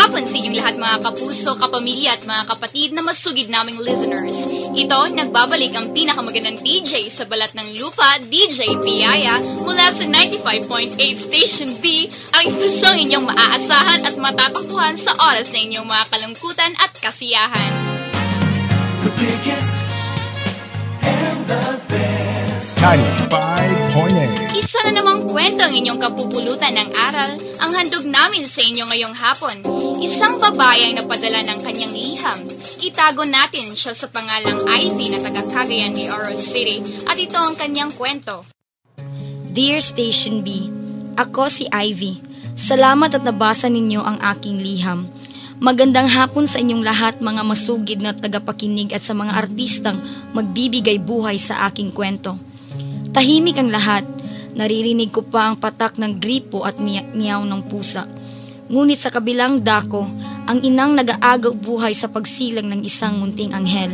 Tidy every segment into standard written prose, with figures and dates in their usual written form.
hapon sa inyong lahat mga kapuso, kapamilya at mga kapatid na masugid naming listeners. Ito, nagbabalik ang pinakamagandang DJ sa balat ng lupa, DJ Piaya, mula sa 95.8 Station B, ang istasyong inyong maaasahan at matatakbuhan sa oras na inyong mga kalungkutan at kasiyahan. The biggest and the best. 95.8. Isa na namang kwento ang inyong kapupulutan ng aral ang handog namin sa inyo ngayong hapon. Isang babae ang napadala ng kanyang liham. Itago natin siya sa pangalang Ivy na taga Cagayan de Oro City at ito ang kanyang kwento. Dear Station B, ako si Ivy. Salamat at nabasa ninyo ang aking liham. Magandang hapon sa inyong lahat mga masugid na tagapakinig at sa mga artistang magbibigay buhay sa aking kwento. Tahimik ang lahat. Naririnig ko pa ang patak ng gripo at miyaw ng pusa. Ngunit sa kabilang dako, ang inang nag-aagaw buhay sa pagsilang ng isang munting anghel.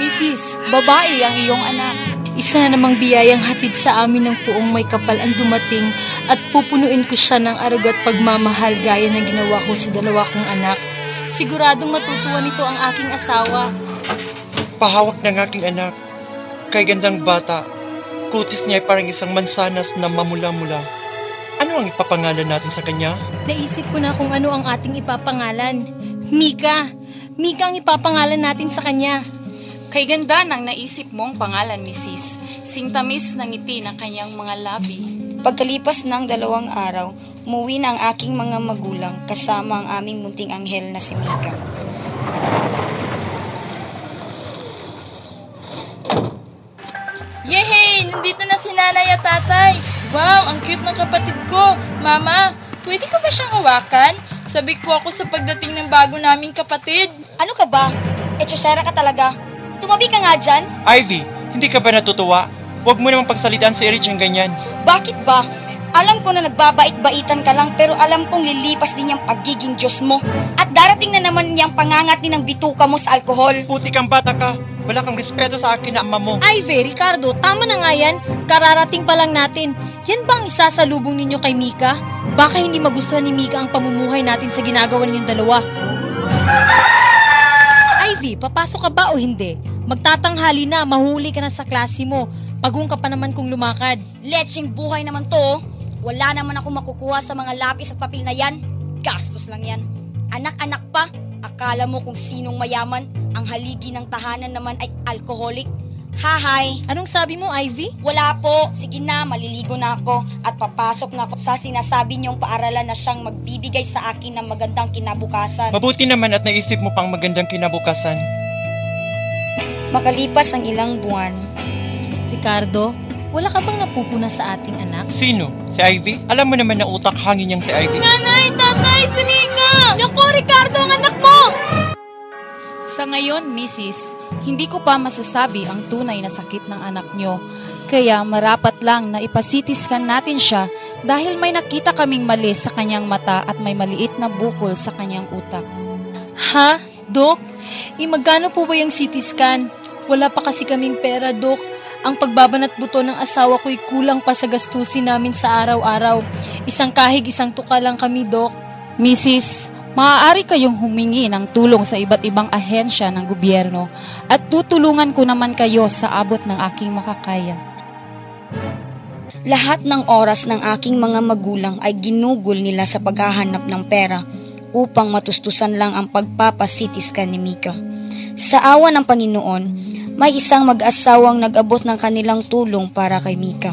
Mrs., babae ang iyong anak. Isa na namang biyayang hatid sa amin ng puong may kapal ang dumating at pupunuin ko siya ng arog at pagmamahal gaya ng ginawa ko sa dalawa kong anak. Siguradong matutuwa nito ang aking asawa. Pahawak ng aking anak. Kay gandang bata, kutis niya ay parang isang mansanas na mamula-mula. Ano ang ipapangalan natin sa kanya? Naisip ko na kung ano ang ating ipapangalan. Mika! Mika ang ipapangalan natin sa kanya. Kay ganda ng naisip mong pangalan, Mrs. Singtamis ng ngiti ng kanyang mga labi. Pagkalipas ng 2 araw, umuwi na ang aking mga magulang kasama ang aming munting anghel na si Mika. Yehey! Nandito na si nanay at tatay! Wow! Ang cute ng kapatid ko! Mama, pwede ko ba siyang hawakan? Sabik po ako sa pagdating ng bago naming kapatid. Ano ka ba? Echosera ka talaga. Tumabi ka nga dyan. Ivy, hindi ka ba natutuwa? Huwag mo namang pagsalitaan si Erich ang ganyan. Bakit ba? Alam ko na nagbabait-baitan ka lang pero alam kong lilipas din yung pagiging Diyos mo. At darating na naman niyang pangangat din ng bituka mo sa alkohol. Puti kang bata ka. Wala kang respeto sa akin na ama mo. Ivy, Ricardo, tama na nga yan. Kararating pa lang natin. Yan ba ang isasalubong ninyo kay Mika? Baka hindi magustuhan ni Mika ang pamumuhay natin sa ginagawa ninyong dalawa. Ivy, papasok ka ba o hindi? Magtatanghali na, mahuli ka na sa klase mo. Pagong ka pa naman kung lumakad. Lecheng buhay naman to. Wala naman ako makukuha sa mga lapis at papel na yan. Gastos lang yan. Anak-anak pa. Akala mo kung sinong mayaman. Ang haligi ng tahanan naman ay alcoholic. Hahay. Anong sabi mo, Ivy? Wala po. Sige na, maliligo na ako. At papasok na ako sa sinasabi niyong paaralan na siyang magbibigay sa akin ng magandang kinabukasan. Mabuti naman at naisip mo pang magandang kinabukasan. Makalipas ang ilang buwan. Ricardo, wala ka bang napupuna sa ating anak? Sino? Si Ivy? Alam mo naman na utak hangin niyang si Ivy. Nanay! Tatay! Si Mika! Naku, Ricardo, ang anak mo! Sa ngayon, Mrs., hindi ko pa masasabi ang tunay na sakit ng anak nyo. Kaya marapat lang na ipasitiskan natin siya dahil may nakita kaming mali sa kanyang mata at may maliit na bukol sa kanyang utak. Ha? Dok? Magkano po ba yung CT scan? Wala pa kasi kaming pera, Dok. Ang pagbabanat buto ng asawa ko'y kulang pa sa gastusin namin sa araw-araw. Isang kahig, isang tuka lang kami, Dok. Mrs., maaari kayong humingi ng tulong sa iba't ibang ahensya ng gobyerno at tutulungan ko naman kayo sa abot ng aking makakaya. Lahat ng oras ng aking mga magulang ay ginugol nila sa paghahanap ng pera upang matustusan lang ang pagpapasitiskan ni Mika. Sa awa ng Panginoon, may isang mag-asawang nag-abot ng kanilang tulong para kay Mika.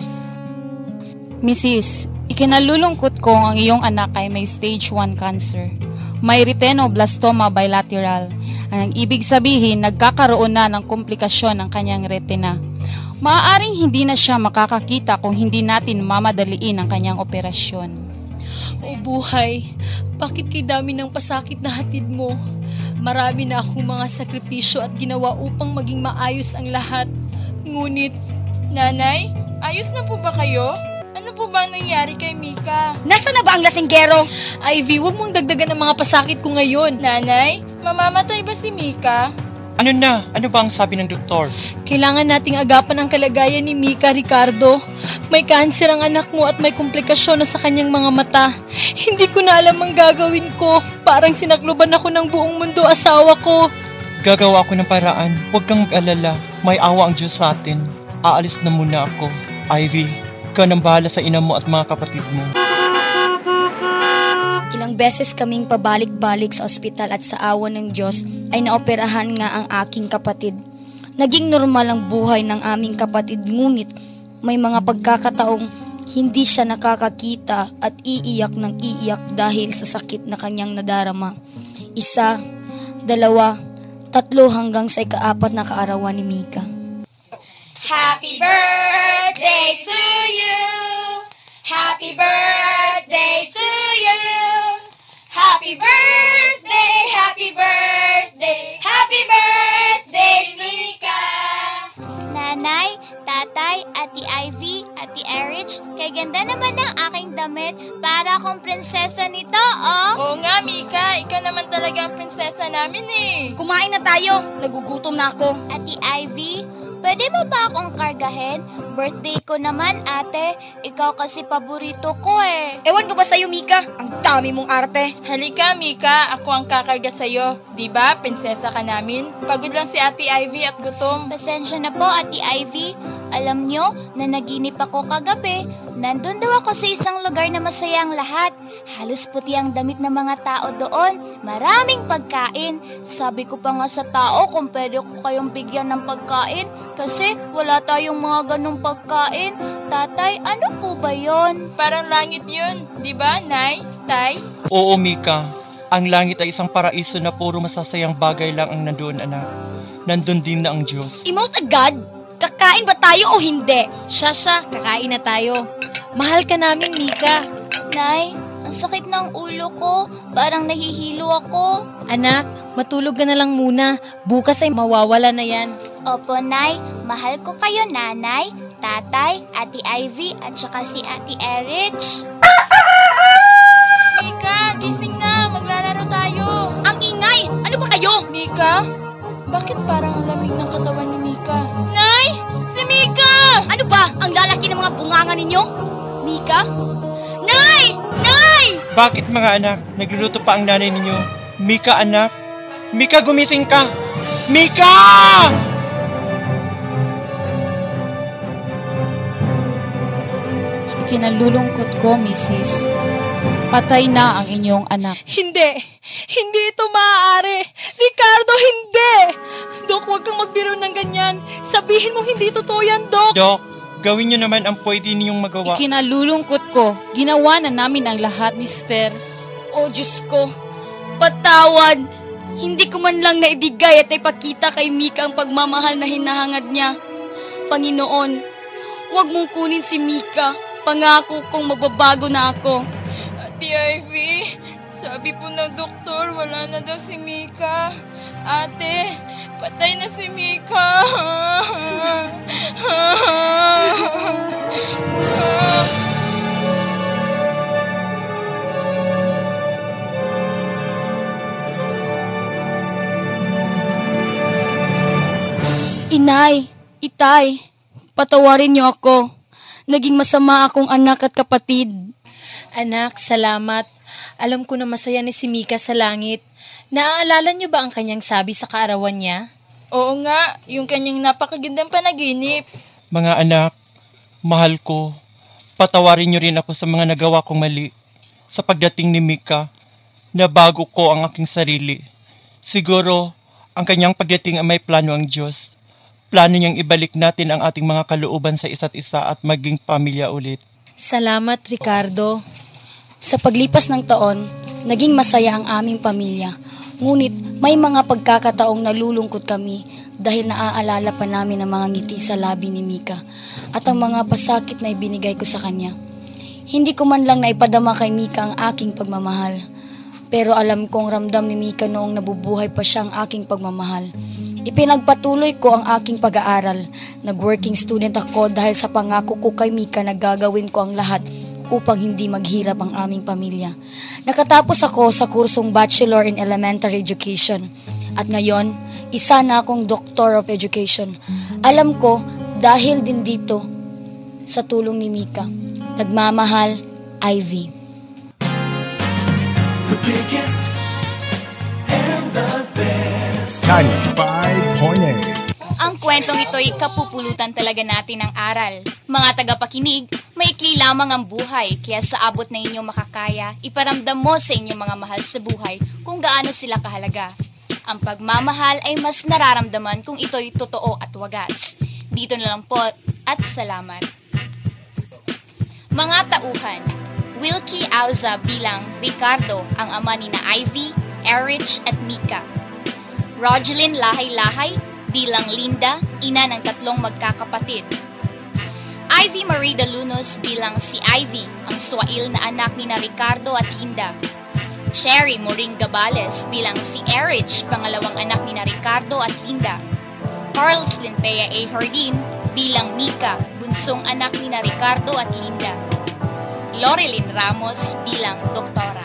Mrs., ikinalulungkot ko ang iyong anak ay may stage 1 cancer. May retinoblastoma bilateral. Ang ibig sabihin, nagkakaroon na ng komplikasyon ng kanyang retina. Maaaring hindi na siya makakakita kung hindi natin mamadaliin ang kanyang operasyon. O buhay, bakit kay dami ng pasakit na hatid mo? Marami na akong mga sakripisyo at ginawa upang maging maayos ang lahat. Ngunit, Nanay, ayos na po ba kayo? Ano po ba ang nangyari kay Mika? Nasaan na ba ang lasinggero? Ivy, huwag mong dagdagan ng mga pasakit ko ngayon. Nanay, mamamatay ba si Mika? Ano na? Ano ba ang sabi ng doktor? Kailangan nating agapan ang kalagayan ni Mika, Ricardo. May kanser ang anak mo at may komplikasyon na sa kanyang mga mata. Hindi ko na alam ang gagawin ko. Parang sinakluban ako ng buong mundo, asawa ko. Gagawa ako ng paraan. Huwag kang mag-alala. May awa ang Diyos sa atin. Aalis na muna ako. Ivy, ikaw nang bahala sa ina mo at mga kapatid mo. Ilang beses kaming pabalik-balik sa ospital at sa awa ng Diyos ay naoperahan nga ang aking kapatid. Naging normal ang buhay ng aming kapatid, ngunit may mga pagkakataong hindi siya nakakakita at iiyak ng iiyak dahil sa sakit na kanyang nadarama. 1, 2, 3 hanggang sa ika-4 na kaarawan ni Mika. Happy birthday to you. Happy birthday to you. Happy birthday, happy birthday, happy birthday, Mika. Nanay, tatay, Ate Ivy, Ate Erich, kay ganda naman ng aking damit para akong prinsesa nito, oh. Oo nga, Mika. Ikaw naman talaga ang prinsesa namin eh. Kumain na tayo, nagugutom na ako. Ate Ivy, pwede mo ba akong kargahin? Birthday ko naman, ate. Ikaw kasi paborito ko eh. Ewan ko ba sa'yo, Mika? Ang dami mong arte. Halika, Mika. Ako ang kakarga sa'yo. Diba, prinsesa ka namin? Pagod lang si Ate Ivy at gutom. Pasensya na po, Ate Ivy. Alam nyo, na naginip ako kagabi. Nandun daw ako sa isang lugar na masaya ang lahat. Halos puti ang damit ng mga tao doon. Maraming pagkain. Sabi ko pa nga sa tao kung pwede ko kayong bigyan ng pagkain kasi wala tayong mga ganong pagkain. Tatay, ano po ba yon? Parang langit yun. Diba, Nay? Tay? Oo, Mika. Ang langit ay isang paraiso na puro masasayang bagay lang ang nandoon, anak. Nandun din na ang Diyos. Emote agad? Kakain ba tayo o hindi? Siya, kakain na tayo. Mahal ka namin, Mika. Nay, ang sakit ng ulo ko. Parang nahihilo ako. Anak, matulog ka na lang muna. Bukas ay mawawala na yan. Opo, Nay. Mahal ko kayo, Nanay, Tatay, Ate Ivy, at saka si Ate Erich. Mika, gising na. Maglalaro tayo. Ang ingay! Ano ba kayo? Mika? Bakit parang ang lamig ng katawan ni Mika? Nay! Si Mika! Ano ba? Ang lalaki ng mga bunganga ninyo? Mika? Nay! Nay! Bakit mga anak? Nagluluto pa ang nanay ninyo. Mika, anak. Mika, gumising ka. Mika! Ikinalulungkot ko, Mrs. Patay na ang inyong anak. Hindi! Hindi ito maaari! Ricardo, hindi! Dok, huwag kang magbiro ng ganyan. Sabihin mo hindi totoo yan, Dok. Dok, gawin niyo naman ang pwede ninyong magawa. Ikinalulungkot ko. Ginawa na namin ang lahat, Mister. Oh, Diyos ko. Patawad. Hindi ko man lang naibigay at naipakita kay Mika ang pagmamahal na hinahangad niya. Panginoon, huwag mong kunin si Mika. Pangako kong magbabago na ako. Ate Ivy, sabi po ng doktor, wala na daw si Mika. Ate, patay na si Mika. Inay, Itay, patawarin niyo ako. Naging masama akong anak at kapatid. Anak, salamat. Alam ko na masaya ni si Mika sa langit. Naaalala niyo ba ang kanyang sabi sa kaarawan niya? Oo nga, yung kanyang napakagandang panaginip. Mga anak, mahal ko. Patawarin niyo rin ako sa mga nagawa kong mali. Sa pagdating ni Mika, nabago ko ang aking sarili. Siguro, ang kanyang pagdating ay may plano ang Diyos. Plano niyang ibalik natin ang ating mga kalooban sa isa't isa at maging pamilya ulit. Salamat, Ricardo. Sa paglipas ng taon, naging masaya ang aming pamilya. Ngunit may mga pagkakataong nalulungkot kami dahil naaalala pa namin ang mga ngiti sa labi ni Mika at ang mga pasakit na ibinigay ko sa kanya. Hindi ko man lang naipadama kay Mika ang aking pagmamahal. Pero alam kong ramdam ni Mika noong nabubuhay pa siya ang aking pagmamahal. Ipinagpatuloy ko ang aking pag-aaral. Nag-working student ako dahil sa pangako ko kay Mika na gagawin ko ang lahat upang hindi maghirap ang aming pamilya. Nakatapos ako sa kursong Bachelor in Elementary Education. At ngayon, isa na akong Doctor of Education. Alam ko, dahil din dito, sa tulong ni Mika. Nagmamahal, Ivy. The biggest and the best. 95.8. Ang kwentong ito'y kapupulutan talaga natin ng aral. Mga tagapakinig, maikli lamang ang buhay, kaya sa abot na inyong makakaya, iparamdam mo sa inyong mga mahal sa buhay kung gaano sila kahalaga. Ang pagmamahal ay mas nararamdaman kung ito'y totoo at wagas. Dito na lang po at salamat. Mga tauhan, Wilkie Auza bilang Ricardo, ang ama ni na Ivy, Erich at Mika. Rogelyn Lahay-Lahay bilang Linda, ina ng 3 magkakapatid. Ivy Marie de Lunos bilang si Ivy, ang swail na anak ni na Ricardo at Linda. Cherry Moring Gabales bilang si Erich, pangalawang anak ni na Ricardo at Linda. Carlos Linpea A. Hardin bilang Mika, bunsong anak ni na Ricardo at Linda. Loreline Ramos bilang Doktora.